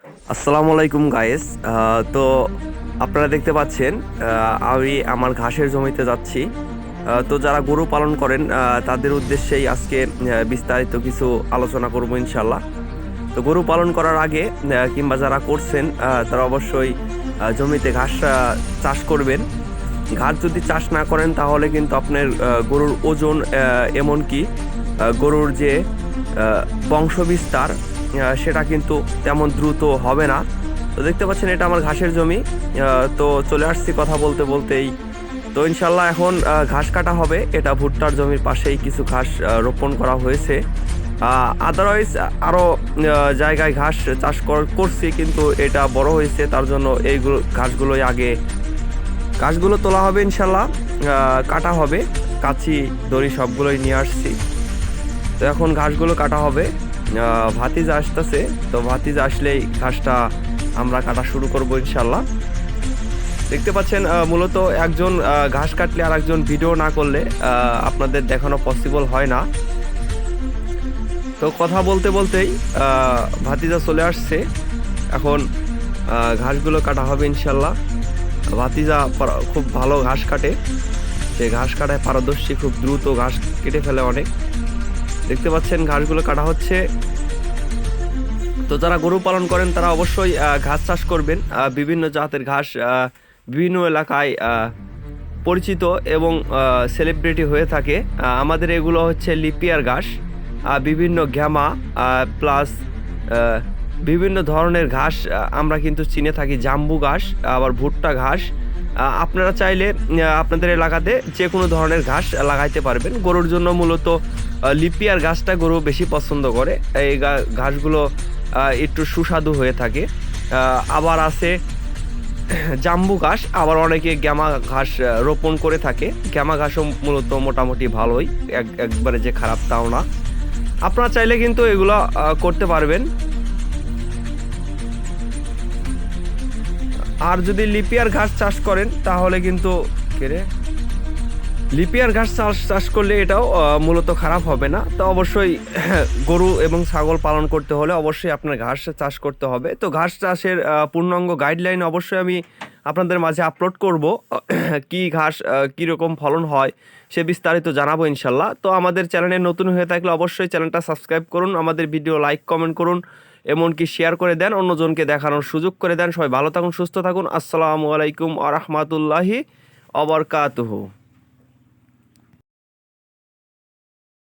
আসসালামু আলাইকুম গাইস। তো আপনারা দেখতে পাচ্ছেন আমি আমার ঘাসের জমিতে যাচ্ছি। তো যারা গরু পালন করেন তাদের উদ্দেশ্যেই আজকে বিস্তারিত কিছু আলোচনা করব ইনশাল্লাহ। তো গরু পালন করার আগে কিংবা যারা করছেন তারা অবশ্যই জমিতে ঘাস চাষ করবেন। ঘাস যদি চাষ না করেন তাহলে কিন্তু আপনার গরুর ওজন এমনকি গরুর যে বংশবিস্তার সেটা কিন্তু তেমন দ্রুত হবে না। তো দেখতে পাচ্ছেন এটা আমার ঘাসের জমি। তো চলে আসছি কথা বলতে বলতেই। তো ইনশাল্লাহ এখন ঘাস কাটা হবে। এটা ভুট্টার জমির পাশেই কিছু ঘাস রোপণ করা হয়েছে। আদারওয়াইজ আরও জায়গায় ঘাস চাষ করছি, কিন্তু এটা বড় হয়েছে, তার জন্য এইগুলো ঘাসগুলোই আগে ঘাসগুলো তোলা হবে ইনশাল্লাহ। কাটা হবে, কাঁচি দড়ি সবগুলোই নিয়ে আসছি। তো এখন ঘাসগুলো কাটা হবে। ভাতিজা আসতেছে, তো ভাতিজা আসলেই ঘাসটা আমরা কাটা শুরু করব ইনশাল্লাহ। দেখতে পাচ্ছেন মূলত একজন ঘাস কাটলে আর একজন ভিডিও না করলে আপনাদের দেখানো পসিবল হয় না। তো কথা বলতে বলতেই ভাতিজা চলে আসছে। এখন ঘাসগুলো কাটা হবে ইনশাল্লাহ। ভাতিজা খুব ভালো ঘাস কাটে, সে ঘাস কাটায় পারদর্শী, খুব দ্রুত ঘাস কেটে ফেলে অনেক। দেখতে পাচ্ছেন ঘাসগুলো কাটা হচ্ছে। তো যারা গরু পালন করেন তারা অবশ্যই ঘাস চাষ করবেন। বিভিন্ন জাতের ঘাস বিভিন্ন এলাকায় পরিচিত এবং সেলিব্রিটি হয়ে থাকে। আমাদের এগুলো হচ্ছে লিপিয়ার ঘাস, বিভিন্ন গ্যামা প্লাস বিভিন্ন ধরনের ঘাস আমরা কিন্তু চিনে থাকি, জাম্বু ঘাস, আবার ভুট্টা ঘাস। আপনারা চাইলে আপনাদের এলাকাতে যে কোনো ধরনের ঘাস লাগাইতে পারবেন। গরুর জন্য মূলত লিপিয়ার ঘাসটা গরু বেশি পছন্দ করে। এই ঘাসগুলো একটু সুস্বাদু হয়ে থাকে। আবার আছে জাম্বু ঘাস, আবার অনেকে গ্যামা ঘাস রোপণ করে থাকে। গ্যামা ঘাসও মূলত মোটামুটি ভালোই, একবারে যে খারাপ তাও না। আপনারা চাইলে কিন্তু এগুলো করতে পারবেন। আর যদি লিপিয়ার ঘাস চাষ করেন তাহলে কিন্তু লিপিয়ার ঘাস চাষ করলে এটাও মূলত খারাপ হবে না। তো অবশ্যই গরু এবং ছাগল পালন করতে হলে অবশ্যই আপনার ঘাস চাষ করতে হবে। তো ঘাস চাষের পূর্ণাঙ্গ গাইডলাইন অবশ্যই আমি আপনাদের মাঝে আপলোড করব। কি ঘাস কীরকম ফলন হয় সে বিস্তারিত জানাবো ইনশাল্লাহ। তো আমাদের চ্যানেলে নতুন হয়ে থাকলে অবশ্যই চ্যানেলটা সাবস্ক্রাইব করুন, আমাদের ভিডিও লাইক কমেন্ট করুন, এমনকি শেয়ার করে দেন, অন্যজনকে দেখানোর সুযোগ করে দেন। সবাই ভালো থাকুন, সুস্থ থাকুন। আসসালামু আলাইকুম আ রহমতুল্লাহি অবরকাতুহু।